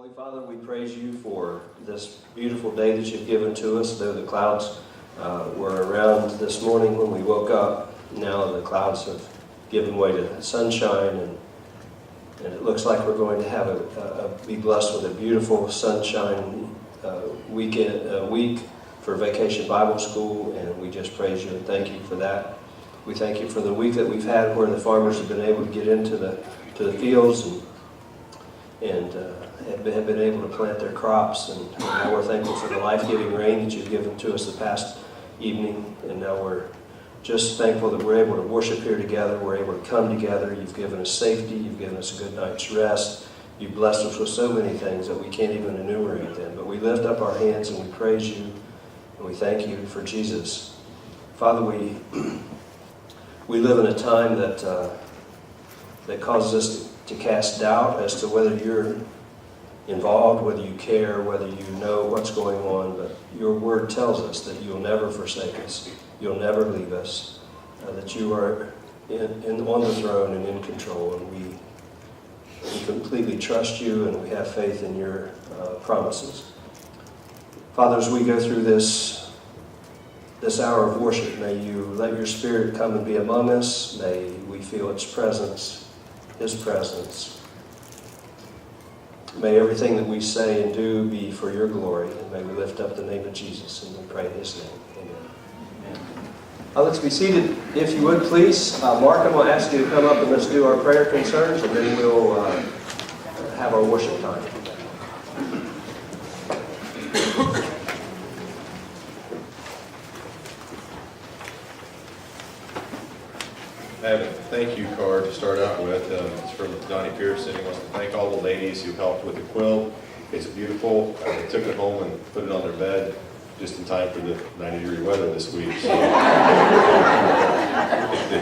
Holy Father, we praise you for this beautiful day that you've given to us. Though the clouds were around this morning when we woke up, now the clouds have given way to sunshine, and it looks like we're going to have be blessed with a beautiful sunshine week for Vacation Bible School, and we just praise you and thank you for that. We thank you for the week that we've had where the farmers have been able to get into the fields and have been able to plant their crops, and now we're thankful for the life-giving rain that you've given to us the past evening, and now we're just thankful that we're able to worship here together, we're able to come together. You've given us safety, you've given us a good night's rest, you've blessed us with so many things that we can't even enumerate them, but we lift up our hands and we praise you, and we thank you for Jesus. Father, we live in a time that causes us to cast doubt as to whether you're involved, whether you care, whether you know what's going on, but your word tells us that you'll never forsake us, you'll never leave us, that you are on the throne and in control, and we completely trust you and we have faith in your promises. Father, as we go through this hour of worship, may you let your Spirit come and be among us. May we feel its presence, his presence. May everything that we say and do be for your glory, and may we lift up the name of Jesus and we pray in his name. Amen. Let's be seated, if you would, please. Mark, I'm going to ask you to come up and let's do our prayer concerns, and then we'll have our worship time. I have a thank you card to start out with. It's from Donnie Pearson. He wants to thank all the ladies who helped with the quilt. It's beautiful. They took it home and put it on their bed just in time for the 90-degree weather this week. So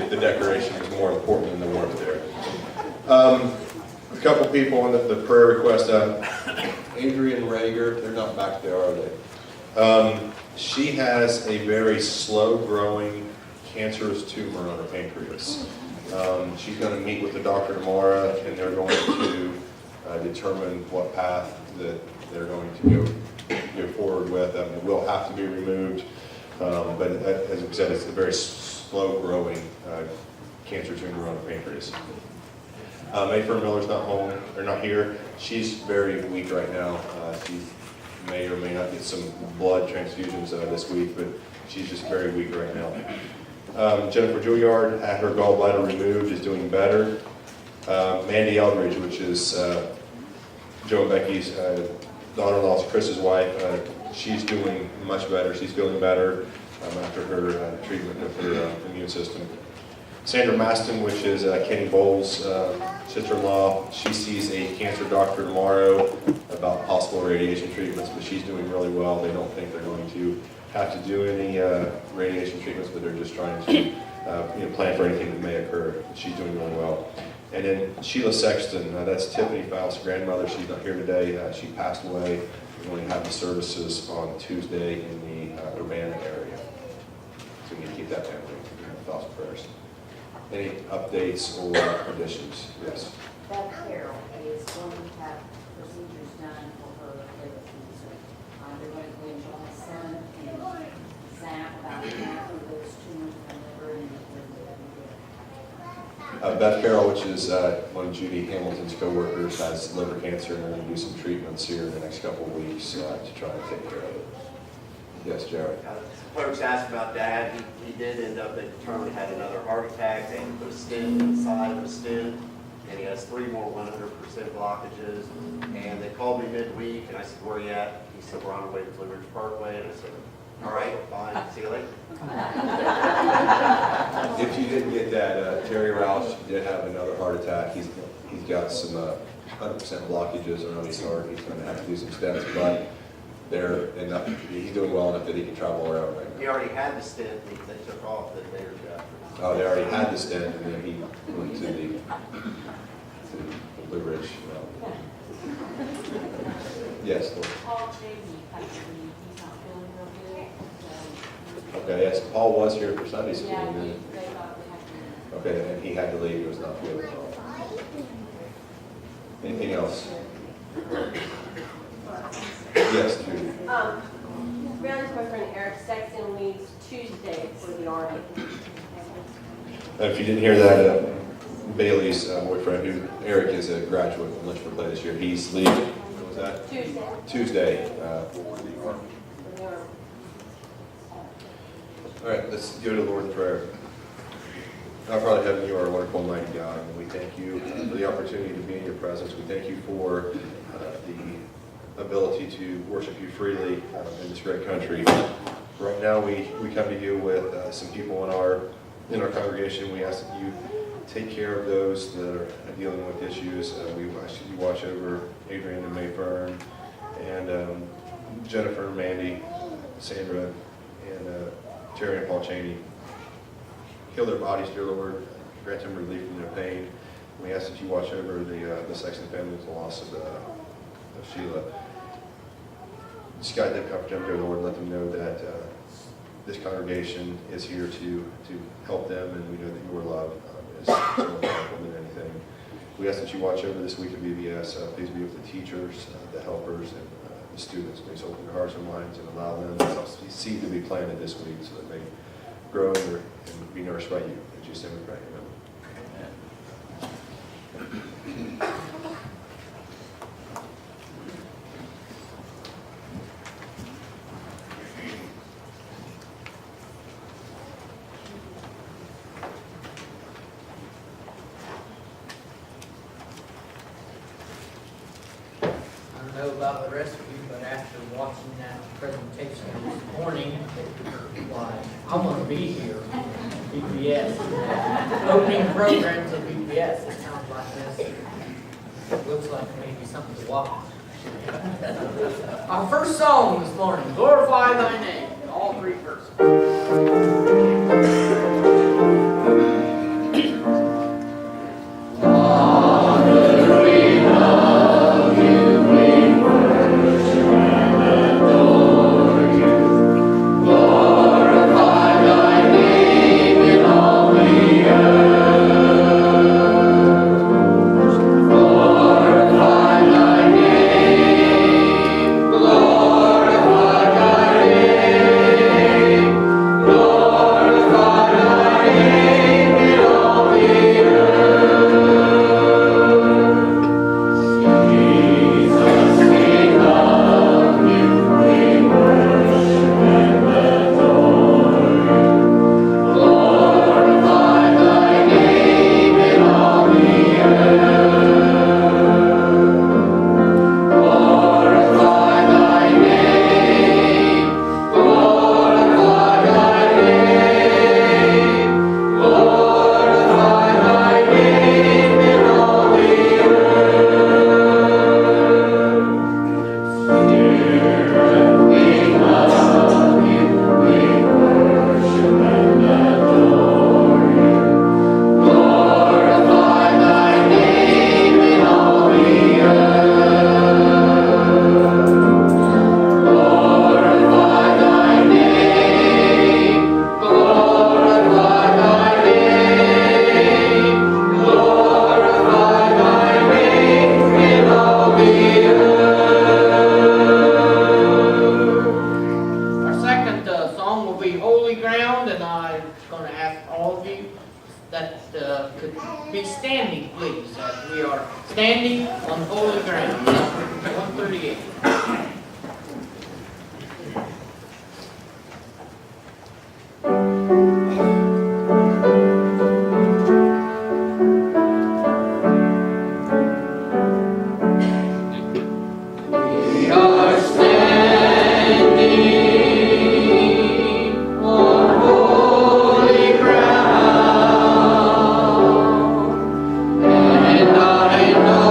the decoration was more important than the warmth there. A couple people on the prayer request. Adrian Rager, they're not back there, are they? She has a very slow-growing cancerous tumor on her pancreas. She's going to meet with the doctor tomorrow, and they're going to determine what path that they're going to go forward with. It will have to be removed, but as we said, it's a very slow-growing cancer tumor on her pancreas. Mayfair Miller's not home, or not here. She's very weak right now. She may or may not get some blood transfusions this week, but she's just very weak right now. Jennifer Juilliard had her gallbladder removed, is doing better. Mandy Eldridge, which is Joe and Becky's daughter-in-law, Chris's wife, she's doing much better. She's feeling better after her treatment with her immune system. Sandra Maston, which is Kenny Bowles' sister-in-law, she sees a cancer doctor tomorrow about possible radiation treatments, but she's doing really well. They don't think they're going to have to do any radiation treatments, but they're just trying to plan for anything that may occur. She's doing really well. And then Sheila Sexton, that's Tiffany Faust's grandmother. She's not here today. She passed away. We're going to have the services on Tuesday in the Urbana area. So we need to keep that family in our thoughts and prayers. Any updates or additions? Yes. Beth Carroll is going to have procedures done for her liver cancer. They're going to go in July 7th and zap about half of those tumors in the liver and Beth Carroll, which is one of Judy Hamilton's co-workers, has liver cancer, and they're going to do some treatments here in the next couple of weeks to try to take care of it. Yes, Jared. Folks asked about Dad. He did end up, they determined he had another heart attack. They put a stent in the side of a stent, and he has 3 more 100% blockages. And they called me midweek, and I said, "Where are you at?" He said, "We're on our way to Blue Ridge Parkway." And I said, "All right, fine. See you later." If you didn't get that, Terry Roush did have another heart attack. He's got some 100% blockages around his heart. He's going to have to do some stents, but they're enough. He's doing well enough that he can travel around right now. He already had the stent, and they took off the day or two after. Oh, they already had the stent, and then he went to the Blue Ridge. Yes, Lord. Paul Cheney, he's not feeling real good. So, Okay, yes, Paul was here for Sunday school. yeah, and then- they thought they had to. Okay, and he had to leave. He was not feeling well. Anything else? Yes, Judy. Brianna's boyfriend Eric Sexton leaves Tuesday for the Army. If you didn't hear that, Bailey's boyfriend, who Eric is a graduate of Lynchburg Play this year, he's leaving. What was that? Tuesday for the Army. For the Army. All right, let's go to the Lord in prayer. Our Father in heaven, you are a wonderful, mighty God, and we thank you for the opportunity to be in your presence. We thank you for the ability to worship you freely in this great country. Right now, we come to you with some people in our congregation. We ask that you take care of those that are dealing with issues. We ask that you watch over Adrian and Mayfern, and Jennifer, Mandy, Sandra, and Terry and Paul Cheney. Heal their bodies, dear Lord. Grant them relief from their pain. We ask that you watch over the Sexton family with the loss of Sheila. Just guide them, comfort them, dear Lord. Let them know that this congregation is here to help them, and we know that your love is more powerful than anything. We ask that you watch over this week of VBS. Please be with the teachers, the helpers, and the students. Please open their hearts and minds and allow them to seed to be planted this week so that they grow and be nourished by you. In Jesus' name we pray. Amen. I don't know about the rest of you, but after watching that presentation this morning, why, I want to be here. VBS. Opening programs of VBS, it sounds like this. It looks like maybe something to watch. Our first song this morning, Glorify Thy Name, all three verses. Standing on holy ground, 138. And I know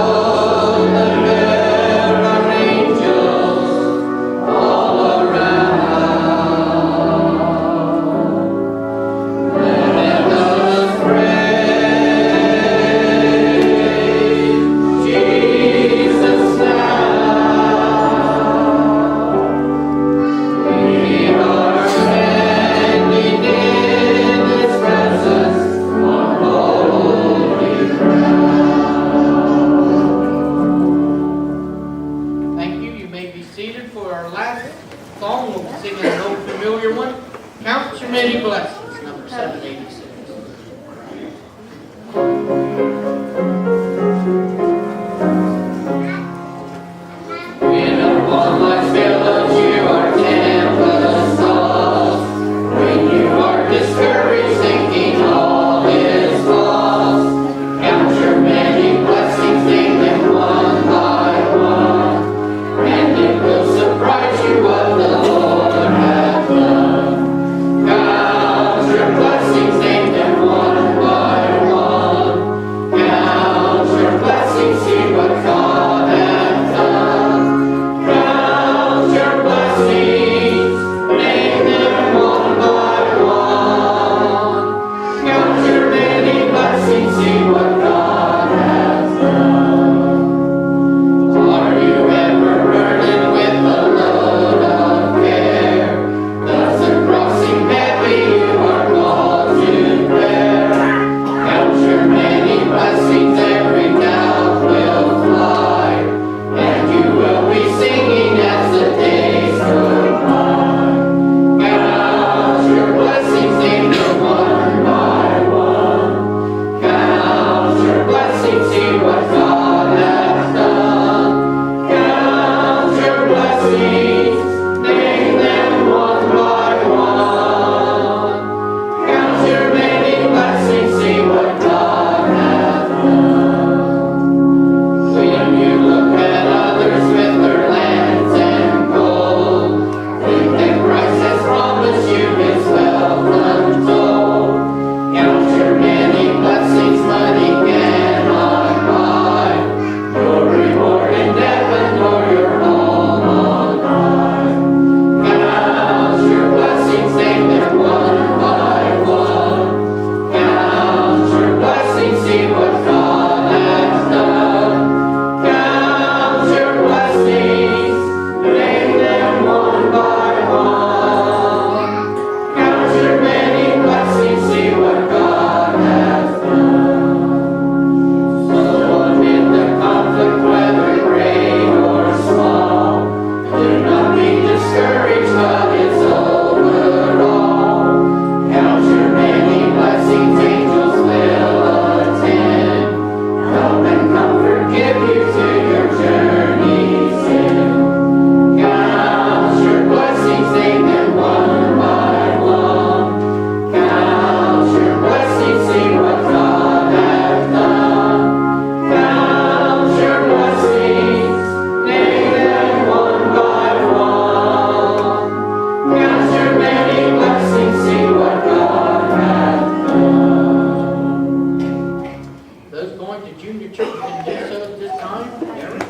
that there are angels our last song, we'll be singing an old familiar one, Count Your Many Blessings, number 786. In a one like billows, you are tempest tossed. When you are discouraged, thinking all is lost, count your many blessings, name them one by one, and it will surprise you what the Lord hath done. Count your blessings, name them one by one. Count your blessings, see what God hath done. Count your blessings, name them one by one. Count your many blessings, see what God hath done. Are you ever burdened with a load of care? Does the crossing heavy you are called to bear? Count your many blessings, every doubt will fly, and you will be singing as the days go by. Count your blessings, name them one by one. Count your blessings, see what God hath done. Count your blessings, name them one by one. Count your many blessings, see what God hath done. When you look at others with their lands and gold, think that Christ has promised you his wealth untold. Count your many blessings, money cannot buy your reward in heaven nor your home on high. Count your blessings, name them one by one. Count your blessings, see what God has done. Count your blessings, name them one by one. Count your many blessings, see what God has done. So amid the conflict, whether great or small, do not be discouraged, God is over all. Count your many blessings, angels will attend, help and comfort give you to your journey's end. Count your blessings, name them one by one. Count your blessings, see what God hath done. Count your blessings, name them one by one. Count your many blessings, see what God hath done. Those going to junior church can do so at this time. Daryl?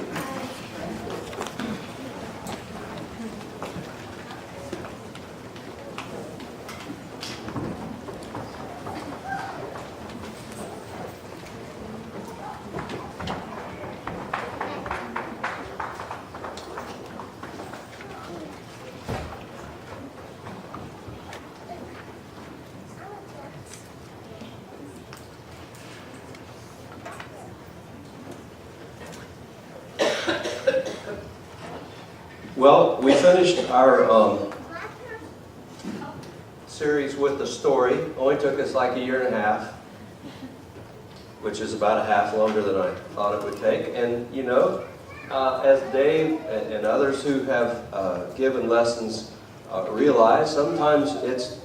Well, we finished our series with the story. Only took us like a year and a half, which is about a half longer than I thought it would take. And you know, as Dave and others who have given lessons realize, sometimes it's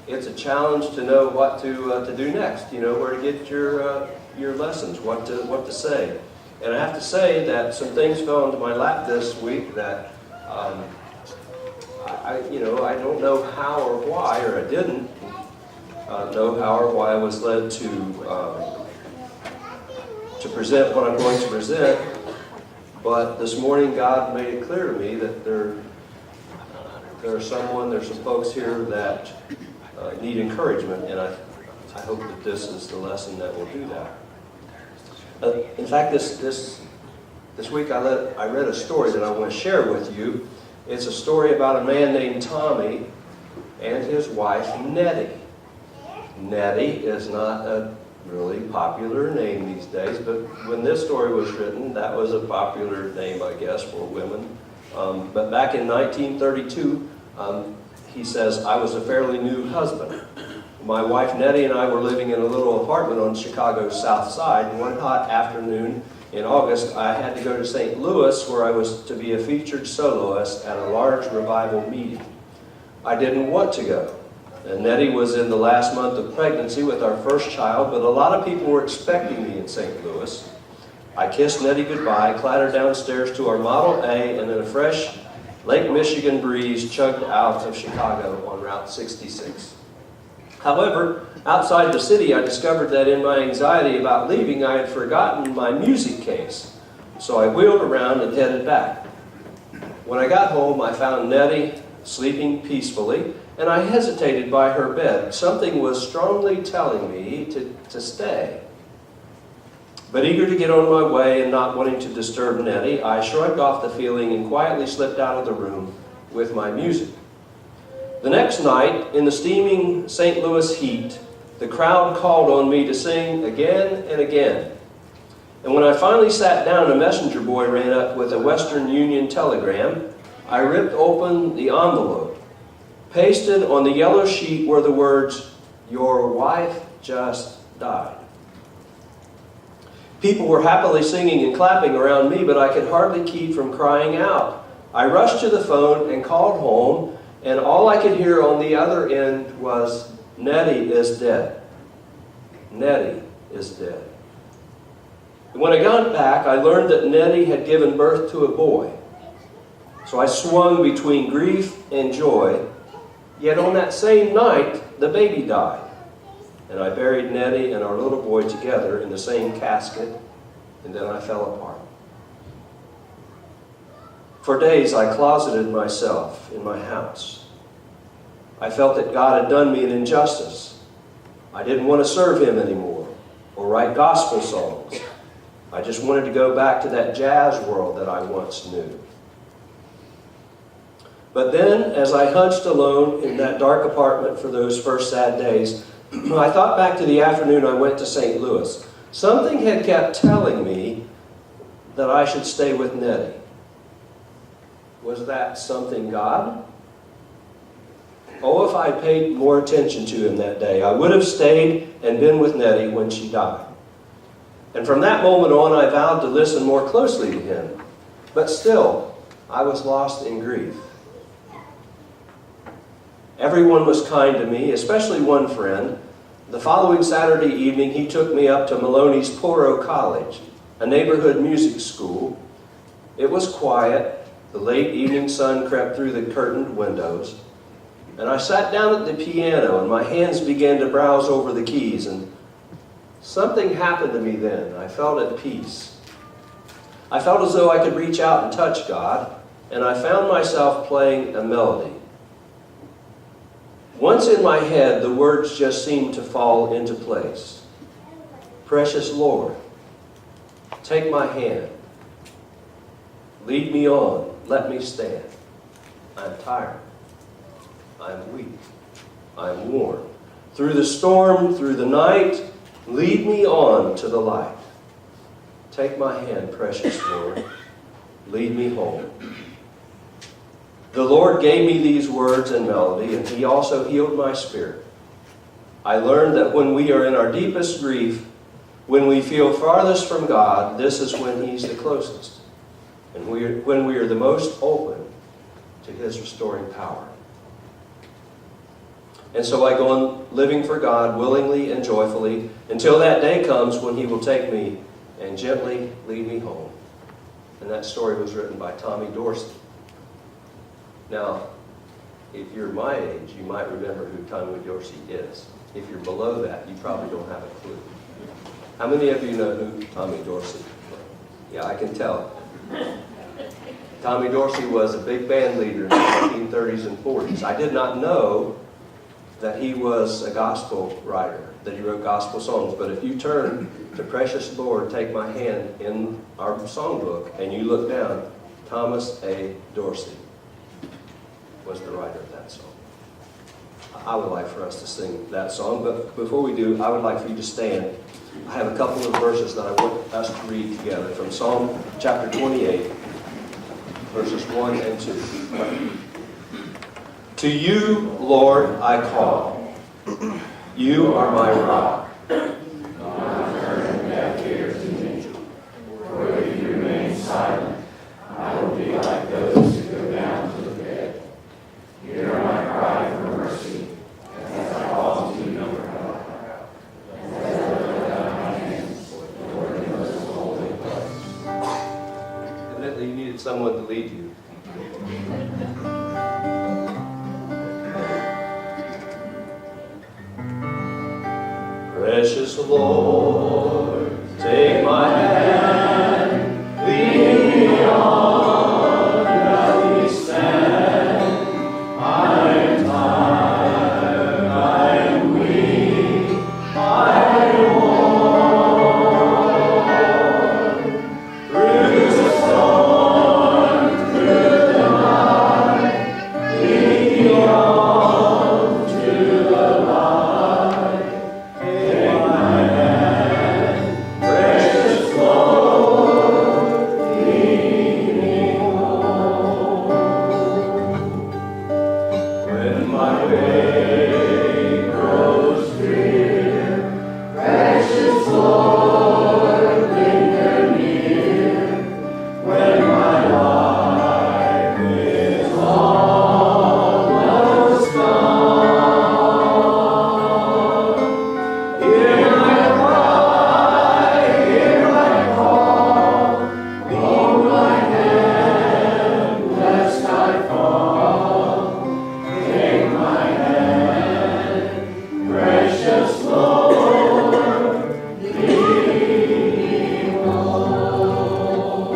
a challenge to know what to do next. You know, where to get your lessons, what to say. And I have to say that some things fell into my lap this week that I don't know how or why, or I didn't know how or why I was led to present what I'm going to present. But this morning, God made it clear to me that there's some folks here that need encouragement, and I hope that this is the lesson that will do that. In fact, this week I read a story that I want to share with you. It's a story about a man named Tommy and his wife Nettie. Nettie is not a really popular name these days, but when this story was written, that was a popular name, I guess, for women But back in 1932, he says, I was a fairly new husband. My wife Nettie and I were living in a little apartment on Chicago's south side, and one hot afternoon in August, I had to go to St. Louis, where I was to be a featured soloist at a large revival meeting. I didn't want to go, and Nettie was in the last month of pregnancy with our first child, but a lot of people were expecting me in St. Louis. I kissed Nettie goodbye, clattered downstairs to our Model A, and in a fresh Lake Michigan breeze chugged out of Chicago on Route 66. However, outside the city, I discovered that in my anxiety about leaving, I had forgotten my music case. So I wheeled around and headed back. When I got home, I found Nettie sleeping peacefully, and I hesitated by her bed. Something was strongly telling me to stay. But eager to get on my way and not wanting to disturb Nettie, I shrugged off the feeling and quietly slipped out of the room with my music. The next night, in the steaming St. Louis heat, the crowd called on me to sing again and again. And when I finally sat down, a messenger boy ran up with a Western Union telegram. I ripped open the envelope. Pasted on the yellow sheet were the words, "Your wife just died." People were happily singing and clapping around me, but I could hardly keep from crying out. I rushed to the phone and called home, and all I could hear on the other end was, "Nettie is dead. Nettie is dead." When I got back, I learned that Nettie had given birth to a boy. So I swung between grief and joy, yet on that same night, the baby died. And I buried Nettie and our little boy together in the same casket, and then I fell apart. For days, I closeted myself in my house. I felt that God had done me an injustice. I didn't want to serve Him anymore or write gospel songs. I just wanted to go back to that jazz world that I once knew. But then, as I hunched alone in that dark apartment for those first sad days, I thought back to the afternoon I went to St. Louis. Something had kept telling me that I should stay with Nettie. Was that something God? Oh, if I paid more attention to Him that day, I would have stayed and been with Nettie when she died. And from that moment on, I vowed to listen more closely to Him. But still, I was lost in grief. Everyone was kind to me, especially one friend. The following Saturday evening, he took me up to Maloney's Poro College, a neighborhood music school. It was quiet. The late evening sun crept through the curtained windows. And I sat down at the piano, and my hands began to browse over the keys. And something happened to me then. I felt at peace. I felt as though I could reach out and touch God, and I found myself playing a melody. Once in my head, the words just seemed to fall into place. Precious Lord, take my hand. Lead me on. Let me stand. I'm tired. I'm weak. I'm worn. Through the storm, through the night, lead me on to the light. Take my hand, precious Lord. Lead me home. The Lord gave me these words and melody, and He also healed my spirit. I learned that when we are in our deepest grief, when we feel farthest from God, this is when He's the closest, and when we are the most open to His restoring power. And so I go on living for God willingly and joyfully until that day comes when He will take me and gently lead me home. And that story was written by Tommy Dorsey. Now, if you're my age, you might remember who Tommy Dorsey is. If you're below that, you probably don't have a clue. How many of you know who Tommy Dorsey is? Yeah, I can tell. Tommy Dorsey was a big band leader in the 1930s and 40s. I did not know that he was a gospel writer, that he wrote gospel songs. But if you turn to Precious Lord, Take My Hand in our songbook, and you look down, Thomas A. Dorsey was the writer of that song. I would like for us to sing that song, but before we do, I would like for you to stand. I have a couple of verses that I want us to read together from Psalm chapter 28. verses 1 and 2. To you, Lord, I call. You are my rock. Evidently, you needed someone to lead you. Precious Lord, take my hand, lead me on, let me stand. I am tired, I am weak, I am worn. Through the storm, through the night, lead me on to the light. Take my hand, precious Lord, lead me home. When my way grows drear, precious Lord, linger near. When my life is almost gone, hear my cry, hear my call. Hold my hand, lest I fall. Take my hand, precious Lord, lead me home.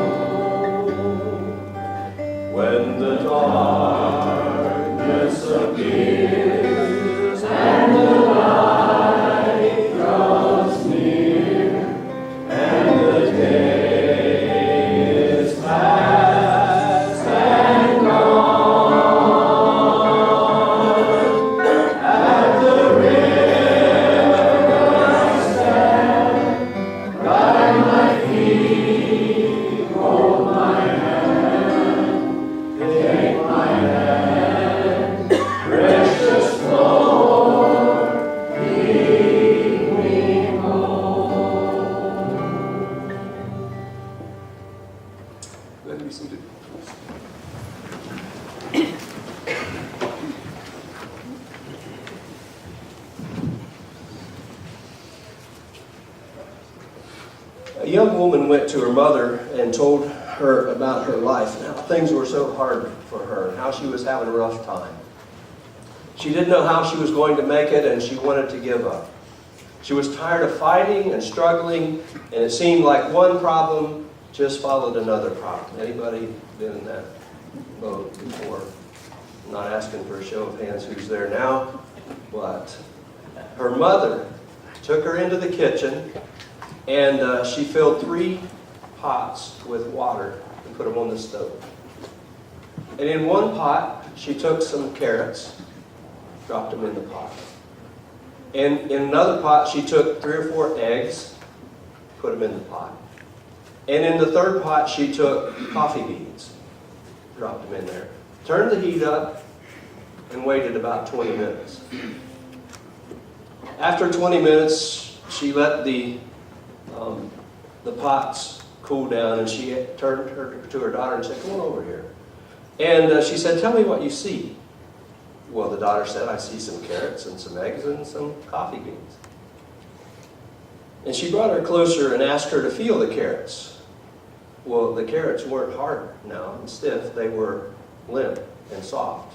When the darkness appears and the light draws near, and the day is past and gone, at the river I stand, guide my feet, hold my hand, take my hand, precious Lord, lead me home. Let me see the A young woman went to her mother and told her about her life and how things were so hard for her and how she was having a rough time. She didn't know how she was going to make it, and she wanted to give up. She was tired of fighting and struggling, and it seemed like one problem just followed another problem. Anybody been in that boat before? I'm not asking for a show of hands who's there now, but her mother took her into the kitchen, and she filled 3 pots with water and put them on the stove. And in one pot, she took some carrots, dropped them in the pot. And in another pot, she took 3 or 4 eggs, put them in the pot. And in the third pot, she took coffee beans, dropped them in there. Turned the heat up and waited about 20 minutes. After 20 minutes, she let the pots cool down, and she turned to her daughter and said, "Come on over here." And she said, "Tell me what you see." Well, the daughter said, "I see some carrots and some eggs and some coffee beans." And she brought her closer and asked her to feel the carrots. Well, the carrots weren't hard now and stiff. They were limp and soft.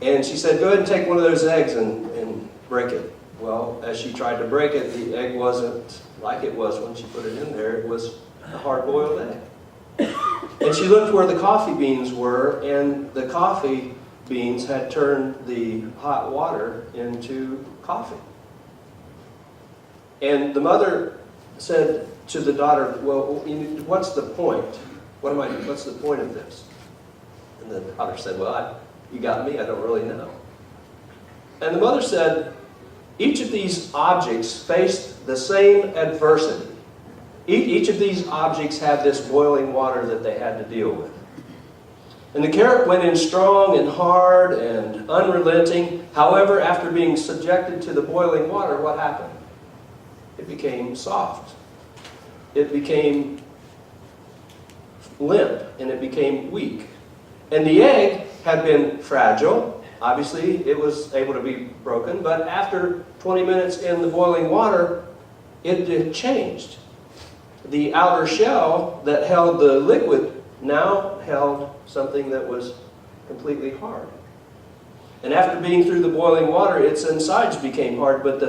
And she said, "Go ahead and take one of those eggs and break it." Well, as she tried to break it, the egg wasn't like it was when she put it in there. It was a hard-boiled egg. And she looked where the coffee beans were, and the coffee beans had turned the hot water into coffee. And the mother said to the daughter, "Well, what's the point? What's the point of this?" And the daughter said, "Well, you got me, I don't really know." And the mother said, each of these objects faced the same adversity. Each of these objects had this boiling water that they had to deal with. And the carrot went in strong and hard and unrelenting. However, after being subjected to the boiling water, what happened? It became soft. It became limp, and it became weak. And the egg had been fragile. Obviously, it was able to be broken, but after 20 minutes in the boiling water, it changed. The outer shell that held the liquid now held something that was completely hard. And after being through the boiling water, its insides became hard, but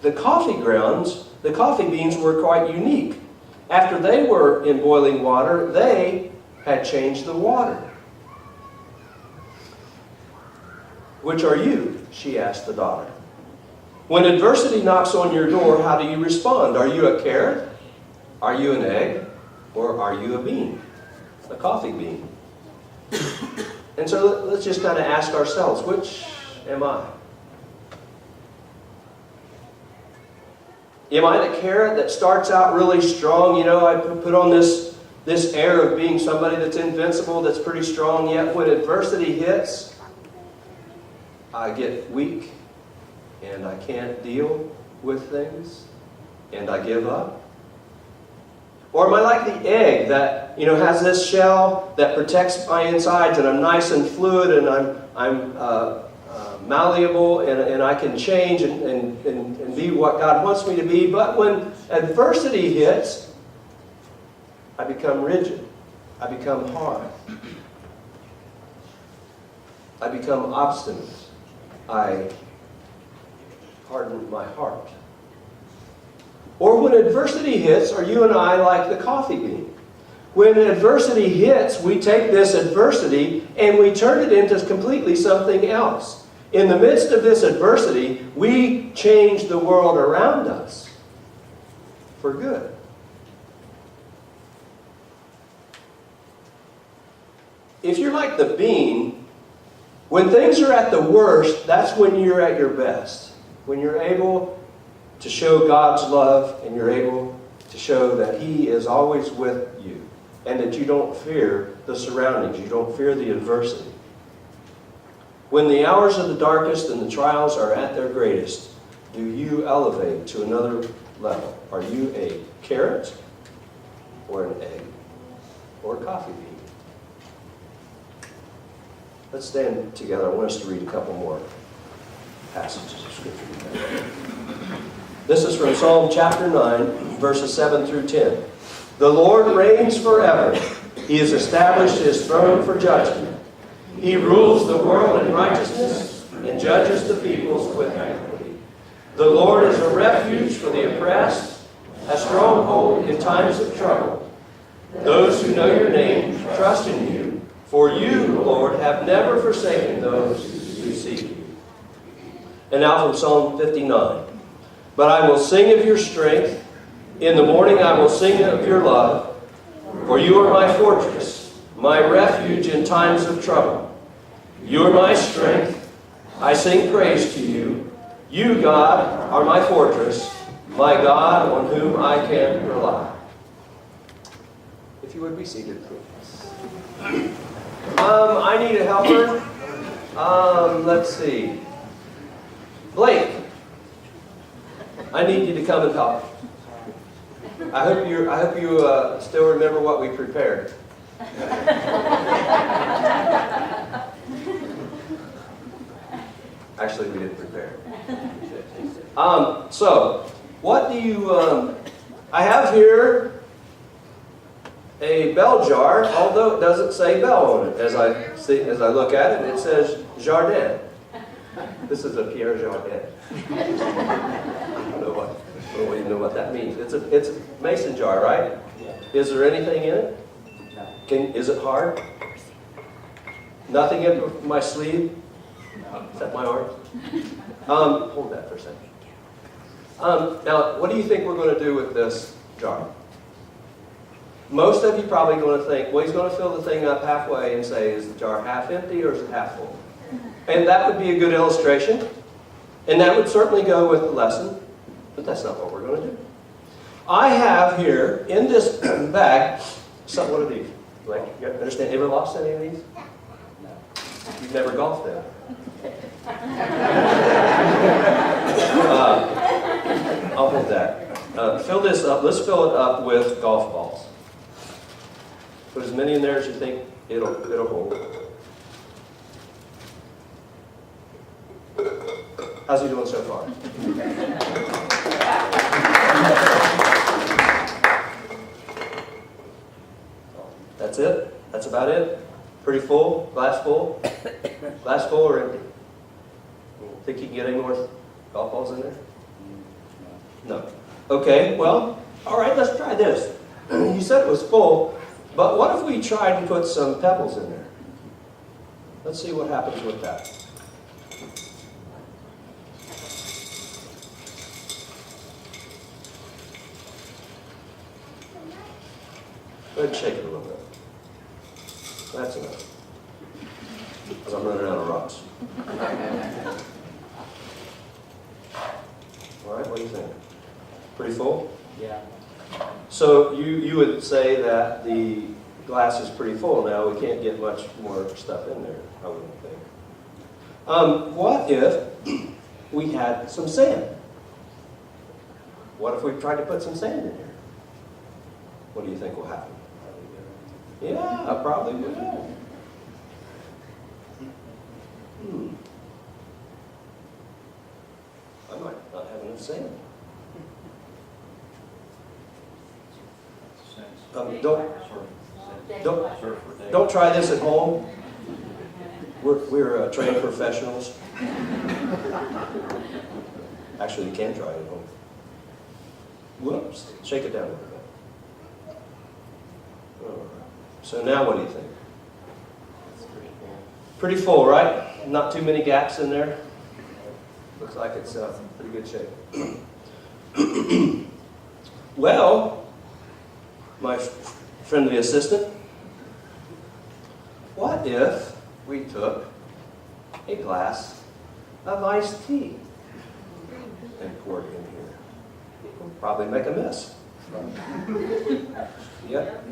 the coffee grounds, the coffee beans were quite unique. After they were in boiling water, they had changed the water. "Which are you?" she asked the daughter. "When adversity knocks on your door, how do you respond? Are you a carrot? Are you an egg? Or are you a bean? A coffee bean?" And so let's just kind of ask ourselves, which am I? Am I the carrot that starts out really strong? You know, I put on this air of being somebody that's invincible, that's pretty strong, yet when adversity hits, I get weak, and I can't deal with things, and I give up? Or am I like the egg that, you know, has this shell that protects my insides, and I'm nice and fluid, and I'm malleable, and I can change and be what God wants me to be, but when adversity hits, I become rigid. I become hard. I become obstinate. I harden my heart. Or when adversity hits, are you and I like the coffee bean? When adversity hits, we take this adversity and we turn it into completely something else. In the midst of this adversity, we change the world around us for good. If you're like the bean, when things are at the worst, that's when you're at your best. When you're able to show God's love, and you're able to show that He is always with you, and that you don't fear the surroundings, you don't fear the adversity. When the hours of the darkest and the trials are at their greatest, do you elevate to another level? Are you a carrot, or an egg, or a coffee bean? Let's stand together. I want us to read a couple more passages of Scripture. This is from Psalm chapter 9, verses 7 through 10. "The Lord reigns forever. He has established His throne for judgment. He rules the world in righteousness and judges the peoples with equity. The Lord is a refuge for the oppressed, a stronghold in times of trouble. Those who know your name trust in you, for you, Lord, have never forsaken those who seek you." And now from Psalm 59. "But I will sing of your strength. In the morning I will sing of your love. For you are my fortress, my refuge in times of trouble. You are my strength. I sing praise to you. You, God, are my fortress, my God on whom I can rely." If you would be seated, please. I need a helper. Let's see. Blake, I need you to come and help. I hope you still remember what we prepared. Actually, we didn't prepare. So, what do you? I have here a bell jar, although it doesn't say bell on it. As I look at it, it says Jardin. This is a Pierre Jardin. I don't even know what that means. It's a mason jar, right? Is there anything in it? Is it hard? Nothing in my sleeve? Is that my arm? Hold that for a second. Now, what do you think we're going to do with this jar? Most of you probably going to think, well, he's going to fill the thing up halfway and say, is the jar half empty or is it half full? And that would be a good illustration. And that would certainly go with the lesson. But that's not what we're going to do. I have here, in this bag, what are these? Like, you understand? Ever lost any of these? You've never golfed then? I'll hold that. Fill this up. Let's fill it up with golf balls. Put as many in there as you think it'll hold. How's he doing so far? That's it? That's about it? Pretty full? Glass full? Glass full or empty? Think you can get any more golf balls in there? No. Okay, well, all right, let's try this. You said it was full, but what if we tried and put some pebbles in there? Let's see what happens with that. Go ahead and shake it a little bit. That's enough. Because I'm running out of rocks. All right, what do you think? Pretty full? Yeah. So you would say that the glass is pretty full now. We can't get much more stuff in there, I wouldn't think. What if we had some sand? What if we tried to put some sand in here? What do you think will happen? Yeah, probably will. I might not have enough sand. Don't try this at home. We're trained professionals. Actually, you can try it at home. Whoops, shake it down a little bit. All right. So now what do you think? Pretty full, right? Not too many gaps in there. Looks like it's pretty good shape. Well, my friendly assistant, what if we took a glass of iced tea and poured it in here? It will probably make a mess. Yep.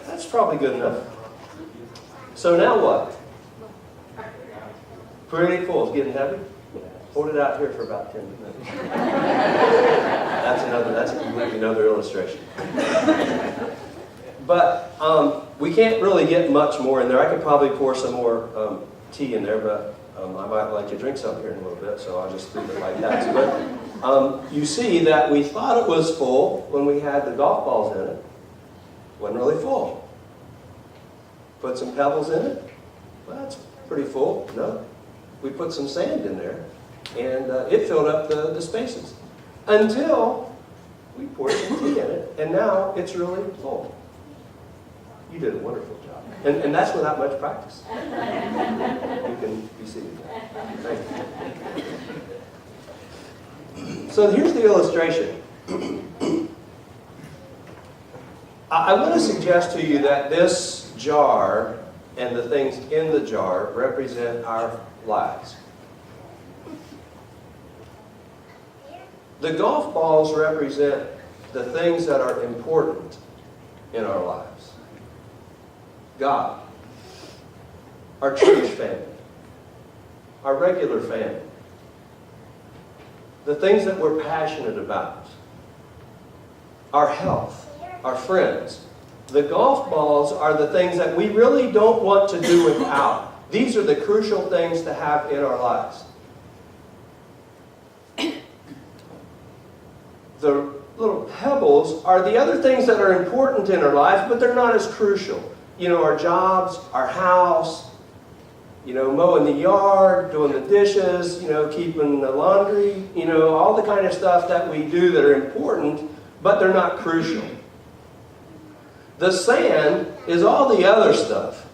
That's probably good enough. So now what? Pretty full. It's getting heavy. Hold it out here for about 10 minutes. That's a completely another illustration. But we can't really get much more in there. I could probably pour some more tea in there, but I might like to drink some here in a little bit, so I'll just leave it like that. But you see that we thought it was full when we had the golf balls in it. Wasn't really full. Put some pebbles in it. Well, that's pretty full. No. We put some sand in there, and it filled up the spaces. Until we poured some tea in it, and now it's really full. You did a wonderful job. And that's without much practice. You can be seated. Thank you. So here's the illustration. I want to suggest to you that this jar and the things in the jar represent our lives. The golf balls represent the things that are important in our lives. God, our church family, our regular family, the things that we're passionate about, our health, our friends. The golf balls are the things that we really don't want to do without. These are the crucial things to have in our lives. The little pebbles are the other things that are important in our lives, but they're not as crucial. You know, our jobs, our house, you know, mowing the yard, doing the dishes, you know, keeping the laundry, you know, all the kind of stuff that we do that are important, but they're not crucial. The sand is all the other stuff.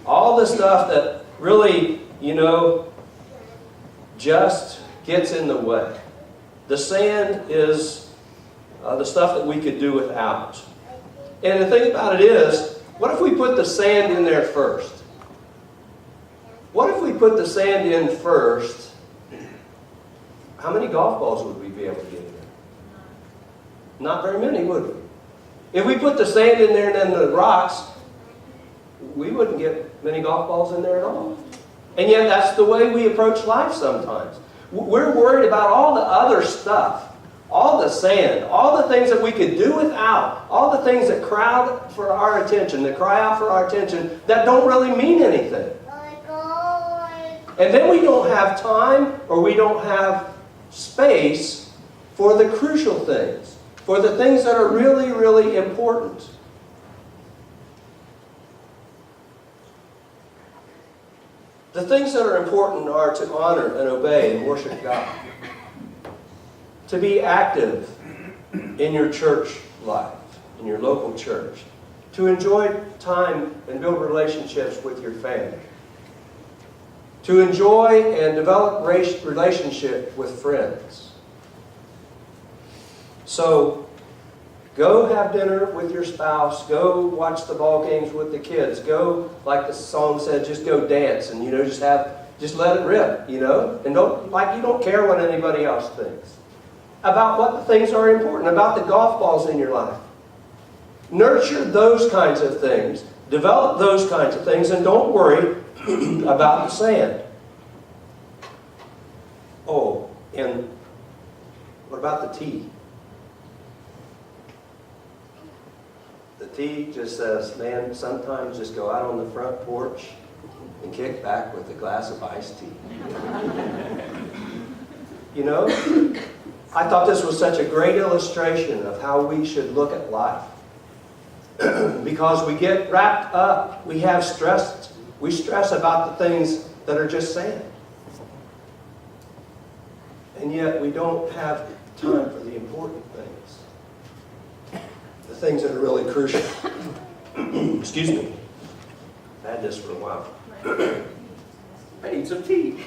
All the stuff that really, you know, just gets in the way. The sand is the stuff that we could do without. And the thing about it is, what if we put the sand in there first? What if we put the sand in first how many golf balls would we be able to get in there? Not very many, would we? If we put the sand in there and then the rocks, we wouldn't get many golf balls in there at all. And yet that's the way we approach life sometimes. We're worried about all the other stuff, all the sand, all the things that we could do without, all the things that crowd for our attention, that cry out for our attention, that don't really mean anything. And then we don't have time or we don't have space for the crucial things, for the things that are really, really important. The things that are important are to honor and obey and worship God. To be active in your church life, in your local church. To enjoy time and build relationships with your family. To enjoy and develop relationship with friends. So, go have dinner with your spouse. Go watch the ball games with the kids. Go, like the song said, just go dance and just let it rip, and you don't care what anybody else thinks about what the things are important, about the golf balls in your life. Nurture those kinds of things. Develop those kinds of things, and don't worry about the sand. Oh, and what about the tea? The tea just says, man, sometimes just go out on the front porch and kick back with a glass of iced tea. I thought this was such a great illustration of how we should look at life. Because we get wrapped up, we stress about the things that are just sand. And yet we don't have time for the important things. The things that are really crucial. Excuse me. I've had this for a while. I need some tea.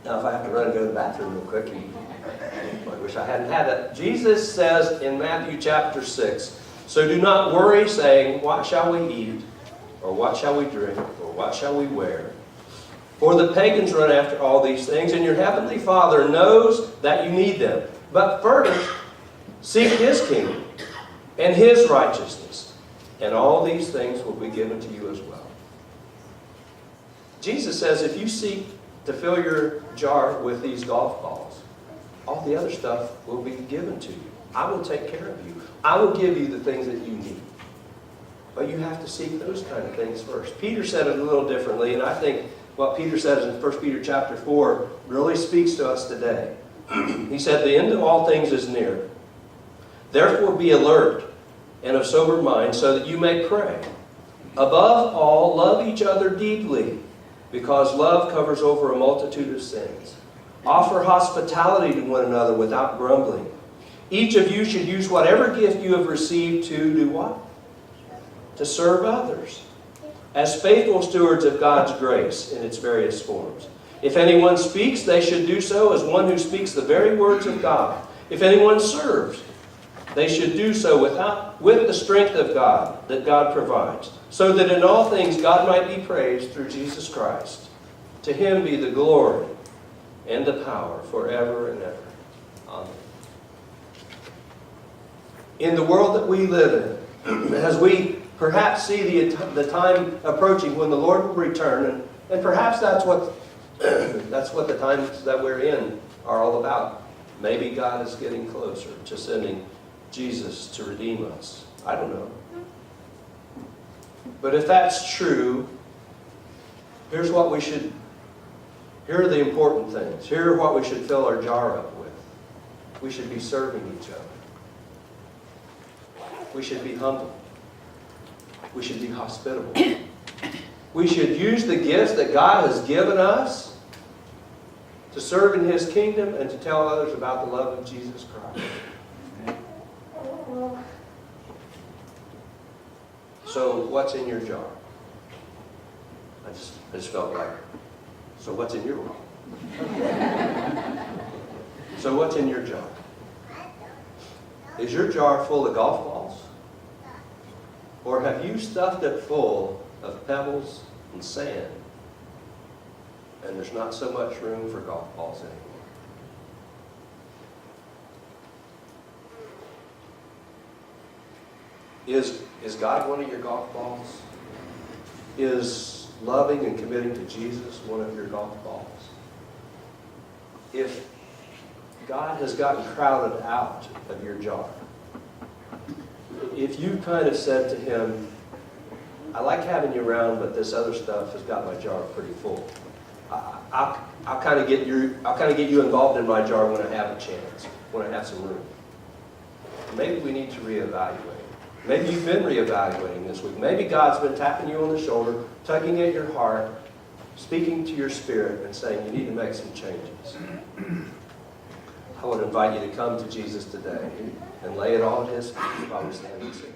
Now if I have to run and go to the bathroom real quick, I wish I hadn't had that. Jesus says in Matthew chapter 6, so do not worry saying, what shall we eat? Or what shall we drink? Or what shall we wear? For the pagans run after all these things, and your heavenly Father knows that you need them. But first, seek His kingdom and His righteousness, and all these things will be given to you as well. Jesus says if you seek to fill your jar with these golf balls, all the other stuff will be given to you. I will take care of you. I will give you the things that you need. But you have to seek those kind of things first. Peter said it a little differently, and I think what Peter says in 1 Peter chapter 4 really speaks to us today. He said, the end of all things is near. Therefore be alert and of sober mind so that you may pray. Above all, love each other deeply, because love covers over a multitude of sins. Offer hospitality to one another without grumbling. Each of you should use whatever gift you have received to do what? To serve others, as faithful stewards of God's grace in its various forms. If anyone speaks, they should do so as one who speaks the very words of God. If anyone serves, they should do so with the strength of God that God provides, so that in all things God might be praised through Jesus Christ. To Him be the glory and the power forever and ever. Amen. In the world that we live in, as we perhaps see the time approaching when the Lord will return, and perhaps that's what the times that we're in are all about. Maybe God is getting closer to sending Jesus to redeem us. I don't know. But if that's true, here are the important things. Here are what we should fill our jar up with. We should be serving each other. We should be humble. We should be hospitable. We should use the gifts that God has given us to serve in His kingdom and to tell others about the love of Jesus Christ. So, what's in your jar? I just felt like, so what's in your jar? So what's in your jar? Is your jar full of golf balls? Or have you stuffed it full of pebbles and sand and there's not so much room for golf balls anymore. Is God one of your golf balls? Is loving and committing to Jesus one of your golf balls? If God has gotten crowded out of your jar, if you kind of said to him, I like having you around, but this other stuff has got my jar pretty full. I'll kind of get you involved in my jar when I have a chance, when I have some room. Maybe we need to reevaluate. Maybe you've been reevaluating this week. Maybe God's been tapping you on the shoulder, tugging at your heart, speaking to your spirit and saying you need to make some changes. I would invite you to come to Jesus today and lay it all at his feet while we stand and sing.